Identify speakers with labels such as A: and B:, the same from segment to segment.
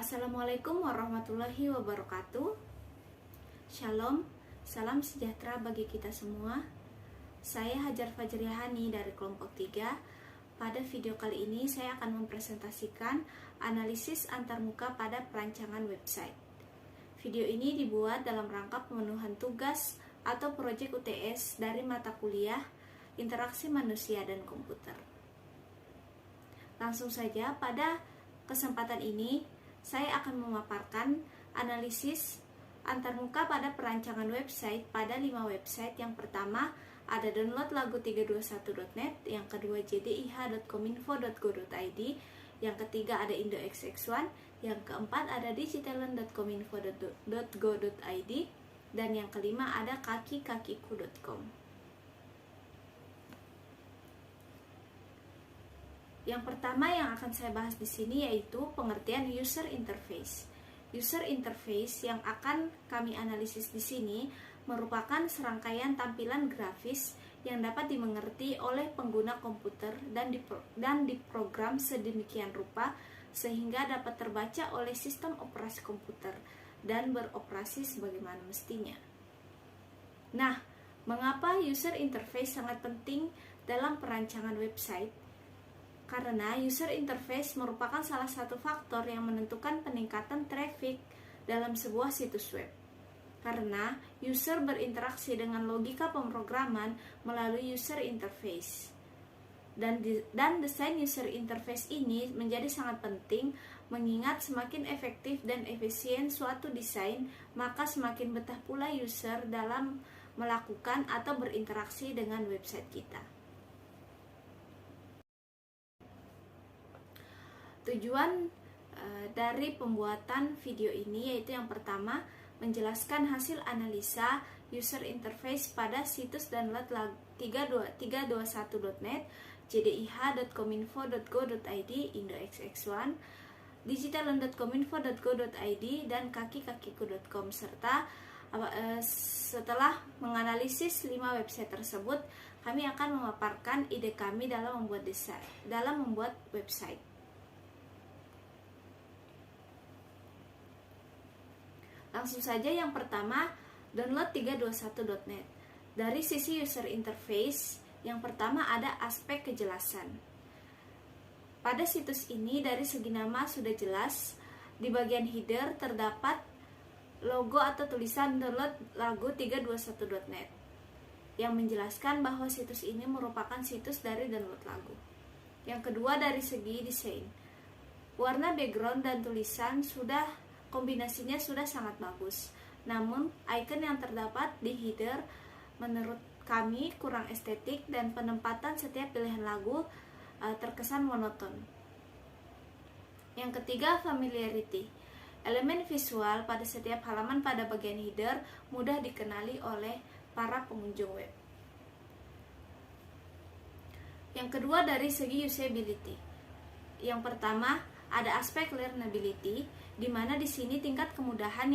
A: Assalamualaikum warahmatullahi wabarakatuh. Shalom, salam sejahtera bagi kita semua. Saya Hajar Fajriyahani dari kelompok 3. Pada video kali ini saya akan mempresentasikan analisis antarmuka pada perancangan website. Video ini dibuat dalam rangka pemenuhan tugas atau proyek UTS dari mata kuliah Interaksi Manusia dan Komputer. Langsung saja, pada kesempatan ini saya akan memaparkan analisis antarmuka pada perancangan website pada 5 website. Yang pertama ada downloadlagu321.net, yang kedua jdih.kominfo.go.id, yang ketiga ada IndoXX1, yang keempat ada digitalent.kominfo.go.id, dan yang kelima ada kaki-kakiku.com. Yang pertama yang akan saya bahas di sini yaitu pengertian user interface. User interface yang akan kami analisis di sini merupakan serangkaian tampilan grafis yang dapat dimengerti oleh pengguna komputer dan diprogram sedemikian rupa sehingga dapat terbaca oleh sistem operasi komputer dan beroperasi sebagaimana mestinya. Nah, mengapa user interface sangat penting dalam perancangan website? Karena user interface merupakan salah satu faktor yang menentukan peningkatan traffic dalam sebuah situs web. Karena user berinteraksi dengan logika pemrograman melalui user interface. Dan desain user interface ini menjadi sangat penting mengingat semakin efektif dan efisien suatu desain, maka semakin betah pula user dalam melakukan atau berinteraksi dengan website kita. Tujuan dari pembuatan video ini yaitu yang pertama, menjelaskan hasil analisa user interface pada situs download321.net, jdih.kominfo.go.id, IndoXX1, digitalent.kominfo.go.id, dan kaki-kakiku.com. Serta setelah menganalisis 5 website tersebut, kami akan memaparkan ide kami dalam membuat website. Langsung saja, yang pertama, download321.net. Dari sisi user interface, yang pertama ada aspek kejelasan. Pada situs ini dari segi nama sudah jelas. Di bagian header terdapat logo atau tulisan download lagu 321.net yang menjelaskan bahwa situs ini merupakan situs dari download lagu. Yang kedua, dari segi desain. Warna background dan tulisan kombinasinya sudah sangat bagus. Namun, icon yang terdapat di header menurut kami kurang estetik dan penempatan setiap pilihan lagu terkesan monoton. Yang ketiga, familiarity. Elemen visual pada setiap halaman pada bagian header mudah dikenali oleh para pengunjung web. Yang kedua, dari segi usability. Yang pertama, ada aspek learnability, di mana di sini tingkat kemudahan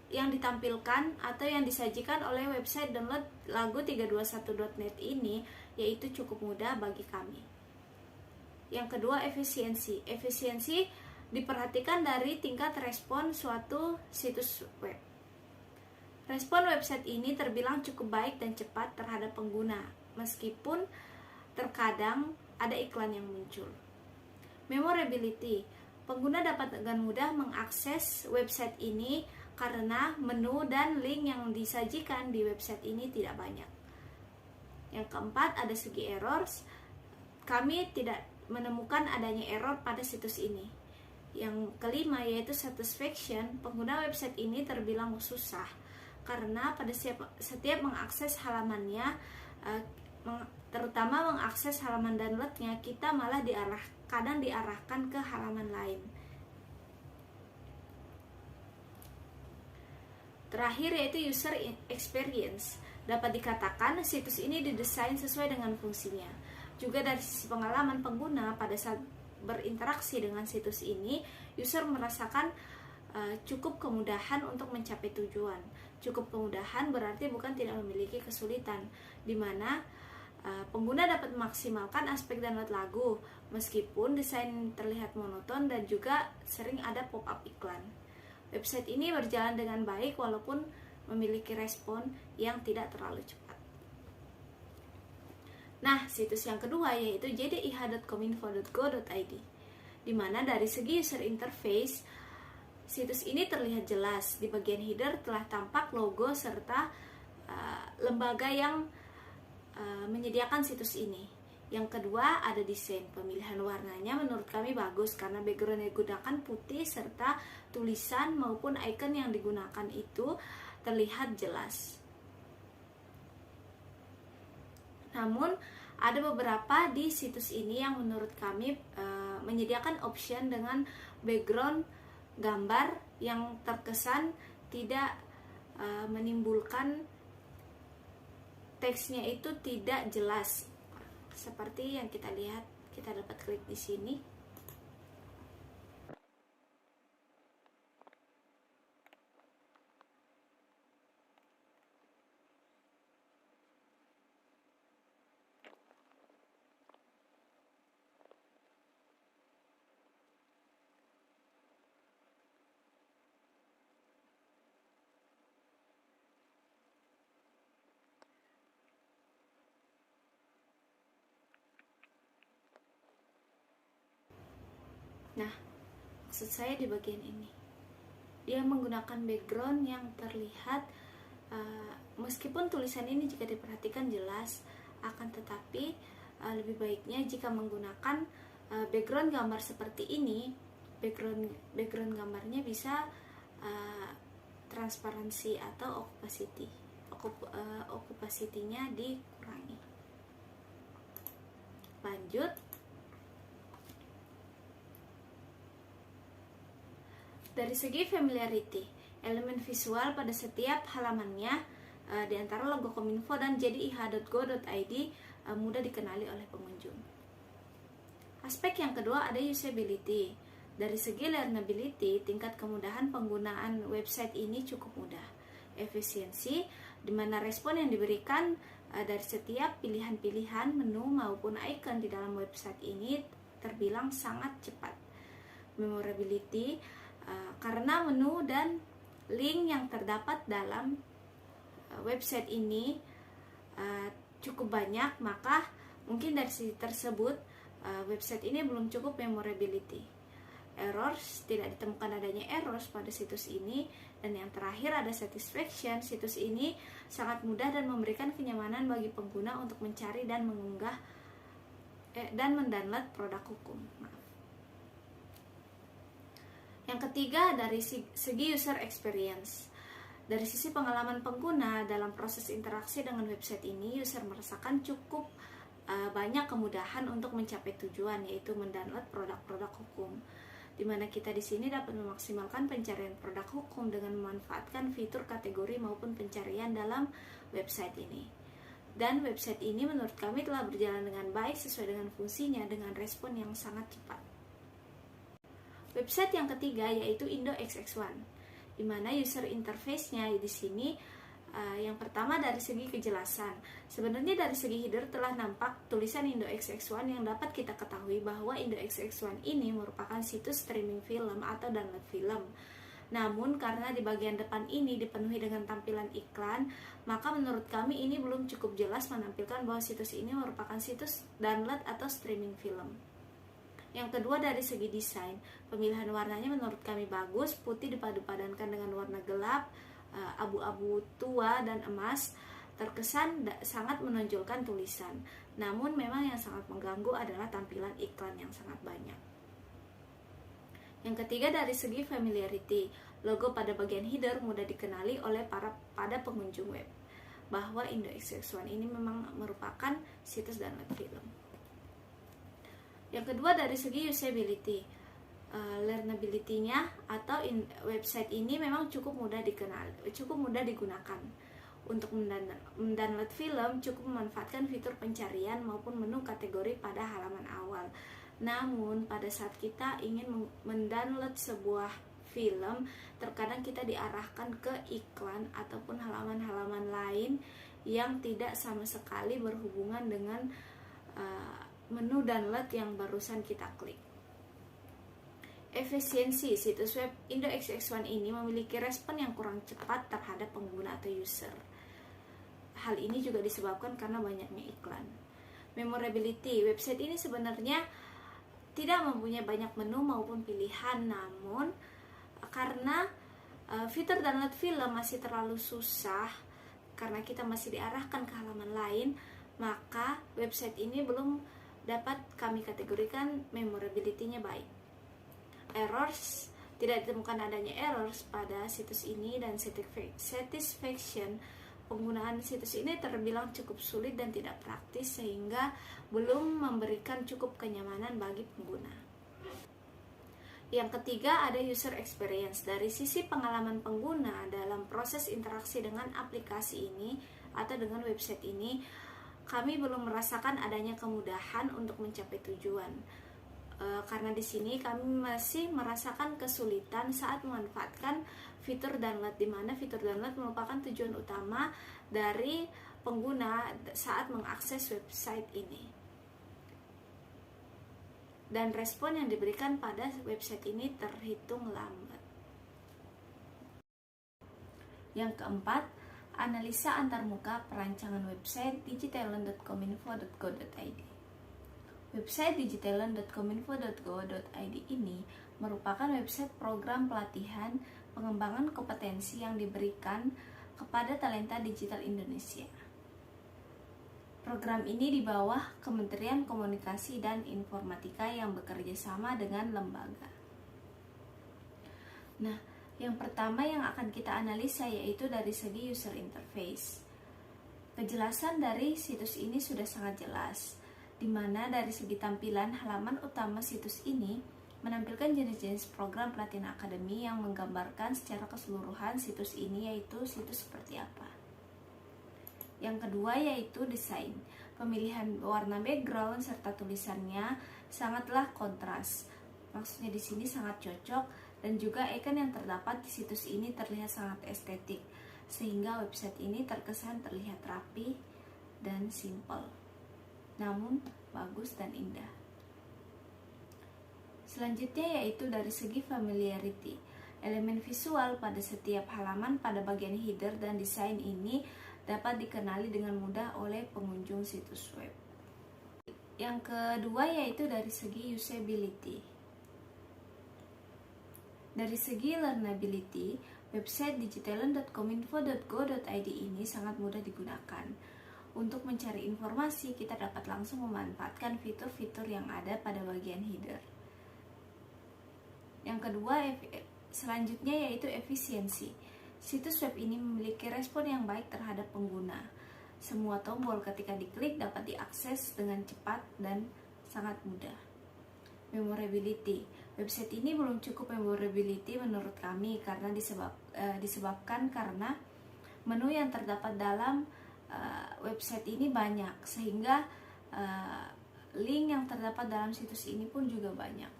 A: yang ditampilkan atau yang disajikan oleh website download lagu 321.net ini yaitu cukup mudah bagi kami. Yang kedua, efisiensi. Efisiensi diperhatikan dari tingkat respon suatu situs web. Respon website ini terbilang cukup baik dan cepat terhadap pengguna, meskipun terkadang ada iklan yang muncul. Memorability. Pengguna dapat dengan mudah mengakses website ini karena menu dan link yang disajikan di website ini tidak banyak. Yang keempat, ada segi errors. Kami tidak menemukan adanya error pada situs ini. Yang kelima, yaitu satisfaction. Pengguna website ini terbilang susah karena pada setiap mengakses halamannya, terutama mengakses halaman downloadnya, kita malah kadang diarahkan ke halaman lain. Terakhir, yaitu user experience. Dapat dikatakan situs ini didesain sesuai dengan fungsinya. Juga dari sisi pengalaman pengguna pada saat berinteraksi dengan situs ini, user merasakan cukup kemudahan untuk mencapai tujuan. Cukup kemudahan berarti bukan tidak memiliki kesulitan, di mana pengguna dapat memaksimalkan aspek download lagu, meskipun desain terlihat monoton dan juga sering ada pop-up iklan. Website ini berjalan dengan baik walaupun memiliki respon yang tidak terlalu cepat. Nah, situs yang kedua yaitu jdih.kominfo.go.id, di mana dari segi user interface, situs ini terlihat jelas. Di bagian header telah tampak logo serta lembaga yang menyediakan situs ini. Yang kedua ada desain. Pemilihan warnanya menurut kami bagus karena background yang digunakan putih serta tulisan maupun icon yang digunakan itu terlihat jelas. Namun ada beberapa di situs ini yang menurut kami menyediakan option dengan background gambar yang terkesan tidak menimbulkan teksnya itu tidak jelas. Seperti yang kita lihat, kita dapat klik di sini. Nah, maksud saya di bagian ini, dia menggunakan background yang terlihat meskipun tulisan ini jika diperhatikan jelas, akan tetapi lebih baiknya jika menggunakan background gambar seperti ini. Background gambarnya bisa transparansi atau opacity-nya dikurangi. Lanjut. Dari segi familiarity, elemen visual pada setiap halamannya di antara logo Kominfo dan jdih.go.id mudah dikenali oleh pengunjung. Aspek yang kedua ada usability. Dari segi learnability, tingkat kemudahan penggunaan website ini cukup mudah. Efisiensi, di mana respon yang diberikan dari setiap pilihan-pilihan menu maupun icon di dalam website ini terbilang sangat cepat. Memorability, karena menu dan link yang terdapat dalam website ini cukup banyak, maka mungkin dari sisi tersebut website ini belum cukup memorability. Errors, tidak ditemukan adanya errors pada situs ini. Dan yang terakhir ada satisfaction, situs ini sangat mudah dan memberikan kenyamanan bagi pengguna untuk mencari dan mengunggah dan mendownload produk hukum. Yang ketiga dari segi user experience. Dari sisi pengalaman pengguna dalam proses interaksi dengan website ini, user merasakan cukup banyak kemudahan untuk mencapai tujuan, yaitu mendownload produk-produk hukum. Di mana kita di sini dapat memaksimalkan pencarian produk hukum dengan memanfaatkan fitur kategori maupun pencarian dalam website ini. Dan website ini menurut kami telah berjalan dengan baik sesuai dengan fungsinya dengan respon yang sangat cepat. Website yang ketiga yaitu IndoXX1, di mana user interface-nya di sini yang pertama dari segi kejelasan. Sebenarnya dari segi header telah nampak tulisan IndoXX1 yang dapat kita ketahui bahwa IndoXX1 ini merupakan situs streaming film atau download film. Namun karena di bagian depan ini dipenuhi dengan tampilan iklan, maka menurut kami ini belum cukup jelas menampilkan bahwa situs ini merupakan situs download atau streaming film. Yang kedua dari segi desain, pemilihan warnanya menurut kami bagus, putih dipadu-padankan dengan warna gelap, abu-abu tua dan emas, terkesan sangat menonjolkan tulisan. Namun memang yang sangat mengganggu adalah tampilan iklan yang sangat banyak. Yang ketiga dari segi familiarity, logo pada bagian header mudah dikenali oleh pada pengunjung web, bahwa IndoXX1 ini memang merupakan situs download film. Yang kedua dari segi usability, learnability-nya atau website ini memang cukup mudah digunakan. Untuk mendownload film cukup memanfaatkan fitur pencarian maupun menu kategori pada halaman awal. Namun pada saat kita ingin mendownload sebuah film, terkadang kita diarahkan ke iklan ataupun halaman-halaman lain yang tidak sama sekali berhubungan dengan menu download yang barusan kita klik. Efisiensi situs web IndoXX1 ini memiliki respon yang kurang cepat terhadap pengguna atau user. Hal ini juga disebabkan karena banyaknya iklan. Memorability, website ini sebenarnya tidak mempunyai banyak menu maupun pilihan, namun karena fitur download film masih terlalu susah karena kita masih diarahkan ke halaman lain, maka website ini belum dapat kami kategorikan memorability-nya baik. Errors, tidak ditemukan adanya errors pada situs ini, dan satisfaction penggunaan situs ini terbilang cukup sulit dan tidak praktis sehingga belum memberikan cukup kenyamanan bagi pengguna. Yang ketiga ada user experience. Dari sisi pengalaman pengguna dalam proses interaksi dengan aplikasi ini atau dengan website ini, kami belum merasakan adanya kemudahan untuk mencapai tujuan. Karena di sini kami masih merasakan kesulitan saat memanfaatkan fitur download, di mana fitur download merupakan tujuan utama dari pengguna saat mengakses website ini. Dan respon yang diberikan pada website ini terhitung lambat. Yang keempat, analisa antarmuka perancangan website digitalon.kominfo.go.id. Website digitalon.kominfo.go.id ini merupakan website program pelatihan pengembangan kompetensi yang diberikan kepada talenta digital Indonesia. Program ini di bawah Kementerian Komunikasi dan Informatika yang bekerja sama dengan lembaga. Nah, yang pertama yang akan kita analisa yaitu dari segi user interface. Kejelasan dari situs ini sudah sangat jelas, di mana dari segi tampilan halaman utama situs ini menampilkan jenis-jenis program pelatihan akademi yang menggambarkan secara keseluruhan situs ini, yaitu situs seperti apa. Yang kedua yaitu desain. Pemilihan warna background serta tulisannya sangatlah kontras. Maksudnya di sini sangat cocok, dan juga icon yang terdapat di situs ini terlihat sangat estetik, sehingga website ini terkesan terlihat rapi dan simple, namun bagus dan indah. Selanjutnya yaitu dari segi familiarity. Elemen visual pada setiap halaman pada bagian header dan desain ini dapat dikenali dengan mudah oleh pengunjung situs web. Yang kedua yaitu dari segi usability. Dari segi learnability, website digitalon.kominfo.go.id ini sangat mudah digunakan. Untuk mencari informasi, kita dapat langsung memanfaatkan fitur-fitur yang ada pada bagian header. Yang kedua, selanjutnya yaitu efisiensi. Situs web ini memiliki respon yang baik terhadap pengguna. Semua tombol ketika diklik dapat diakses dengan cepat dan sangat mudah. Memorability. Website ini belum cukup memorability menurut kami karena disebabkan karena menu yang terdapat dalam website ini banyak, sehingga link yang terdapat dalam situs ini pun juga banyak.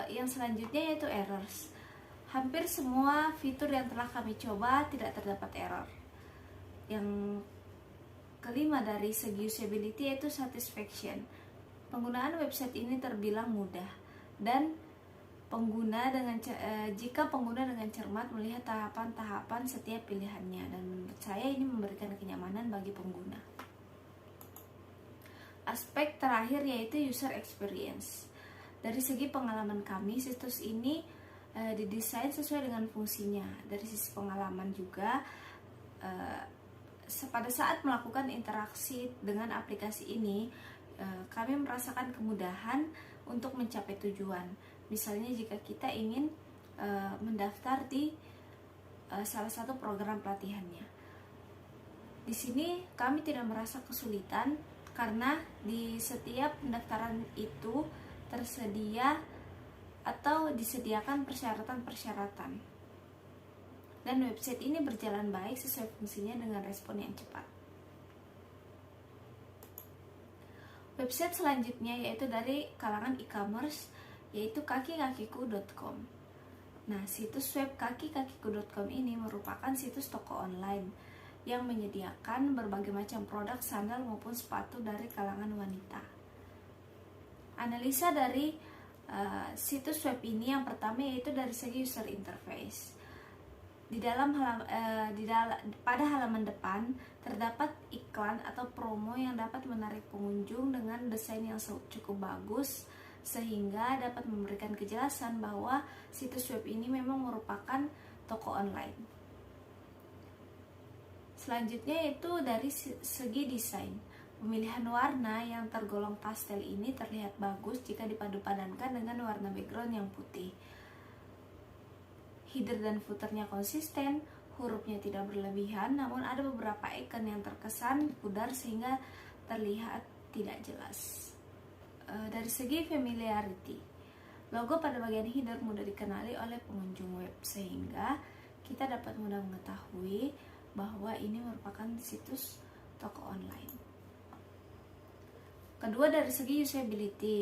A: Yang selanjutnya yaitu errors. Hampir semua fitur yang telah kami coba tidak terdapat error. Yang kelima dari segi usability yaitu satisfaction. Penggunaan website ini terbilang mudah, dan jika pengguna dengan cermat melihat tahapan-tahapan setiap pilihannya, dan menurut saya ini memberikan kenyamanan bagi pengguna. Aspek terakhir yaitu user experience. Dari segi pengalaman kami, situs ini didesain sesuai dengan fungsinya. Dari sisi pengalaman juga, pada saat melakukan interaksi dengan aplikasi ini, kami merasakan kemudahan untuk mencapai tujuan. Misalnya jika kita ingin mendaftar di salah satu program pelatihannya, di sini kami tidak merasa kesulitan karena di setiap pendaftaran itu tersedia atau disediakan persyaratan-persyaratan, dan website ini berjalan baik sesuai fungsinya dengan respon yang cepat. Website selanjutnya yaitu dari kalangan e-commerce, yaitu kakikakiku.com. Nah, situs web kakikakiku.com ini merupakan situs toko online yang menyediakan berbagai macam produk sandal maupun sepatu dari kalangan wanita. Analisa dari situs web ini yang pertama yaitu dari segi user interface. Pada halaman depan terdapat iklan atau promo yang dapat menarik pengunjung dengan desain yang cukup bagus sehingga dapat memberikan kejelasan bahwa situs web ini memang merupakan toko online. Selanjutnya yaitu dari segi desain. Pemilihan warna yang tergolong pastel ini terlihat bagus jika dipadu-padankan dengan warna background yang putih. Header dan footernya konsisten, hurufnya tidak berlebihan, namun ada beberapa icon yang terkesan pudar sehingga terlihat tidak jelas. Dari segi familiarity, logo pada bagian header mudah dikenali oleh pengunjung web sehingga kita dapat mudah mengetahui bahwa ini merupakan situs toko online. Kedua, dari segi usability.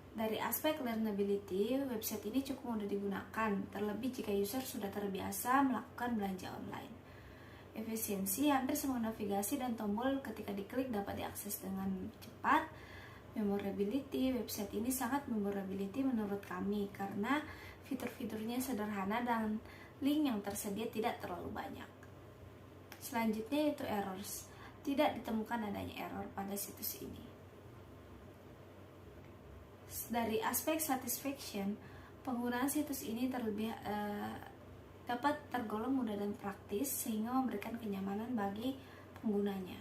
A: Dari aspek learnability, website ini cukup mudah digunakan, terlebih jika user sudah terbiasa melakukan belanja online. Efisiensi, hampir semua navigasi dan tombol ketika diklik dapat diakses dengan cepat. Memorability, website ini sangat memorability menurut kami karena fitur-fiturnya sederhana dan link yang tersedia tidak terlalu banyak. Selanjutnya yaitu errors. Tidak ditemukan adanya error pada situs ini. Dari aspek satisfaction, penggunaan situs ini dapat tergolong mudah dan praktis sehingga memberikan kenyamanan bagi penggunanya.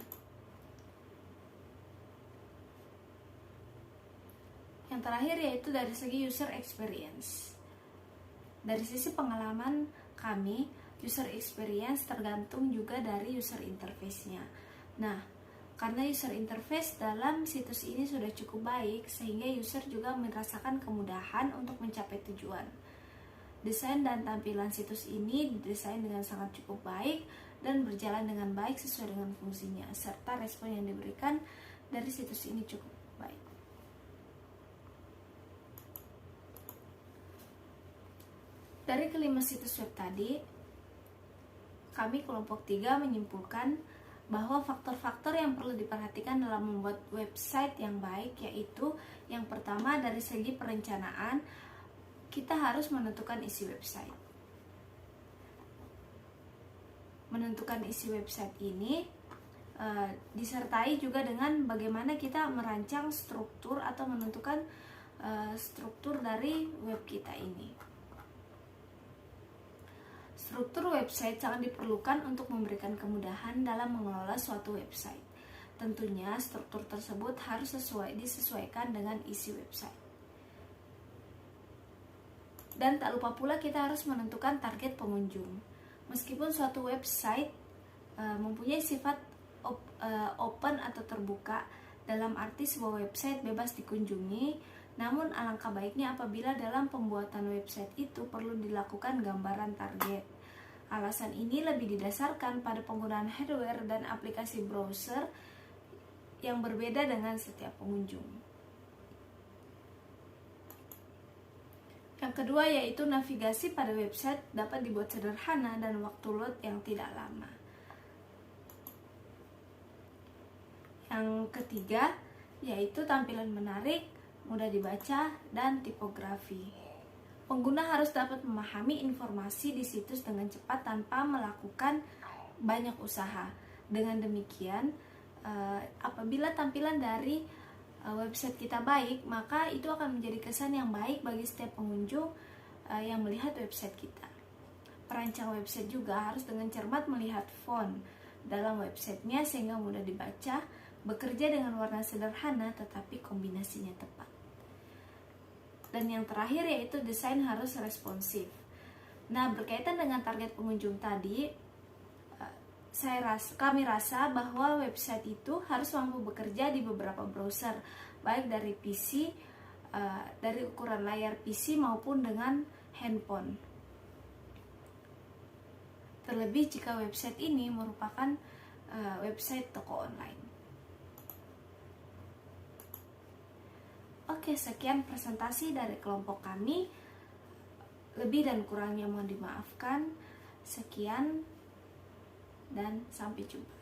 A: Yang terakhir yaitu dari segi user experience. Dari sisi pengalaman kami, user experience tergantung juga dari user interface-nya. Nah, karena user interface dalam situs ini sudah cukup baik, sehingga user juga merasakan kemudahan untuk mencapai tujuan. Desain dan tampilan situs ini didesain dengan sangat cukup baik dan berjalan dengan baik sesuai dengan fungsinya, serta respon yang diberikan dari situs ini cukup baik. Dari kelima situs web tadi, kami kelompok 3 menyimpulkan bahwa faktor-faktor yang perlu diperhatikan dalam membuat website yang baik yaitu yang pertama dari segi perencanaan, kita harus menentukan isi website. Menentukan isi website ini disertai juga dengan bagaimana kita merancang struktur atau menentukan struktur dari web kita ini. Struktur website sangat diperlukan untuk memberikan kemudahan dalam mengelola suatu website. Tentunya struktur tersebut harus disesuaikan dengan isi website. Dan tak lupa pula kita harus menentukan target pengunjung. Meskipun suatu website mempunyai sifat open atau terbuka, dalam arti sebuah website bebas dikunjungi, namun alangkah baiknya apabila dalam pembuatan website itu perlu dilakukan gambaran target. Alasan ini lebih didasarkan pada penggunaan hardware dan aplikasi browser yang berbeda dengan setiap pengunjung. Yang kedua yaitu navigasi pada website dapat dibuat sederhana dan waktu load yang tidak lama. Yang ketiga yaitu tampilan menarik, mudah dibaca, dan tipografi. Pengguna harus dapat memahami informasi di situs dengan cepat tanpa melakukan banyak usaha. Dengan demikian, apabila tampilan dari website kita baik, maka itu akan menjadi kesan yang baik bagi setiap pengunjung yang melihat website kita. Perancang website juga harus dengan cermat melihat font dalam websitenya sehingga mudah dibaca, bekerja dengan warna sederhana tetapi kombinasinya tepat. Dan yang terakhir yaitu desain harus responsif. Nah, berkaitan dengan target pengunjung tadi, kami rasa bahwa website itu harus mampu bekerja di beberapa browser, baik dari PC, dari ukuran layar PC maupun dengan handphone. Terlebih jika website ini merupakan website toko online. Oke, sekian presentasi dari kelompok kami. Lebih dan kurangnya mohon dimaafkan. Sekian. dan sampai jumpa.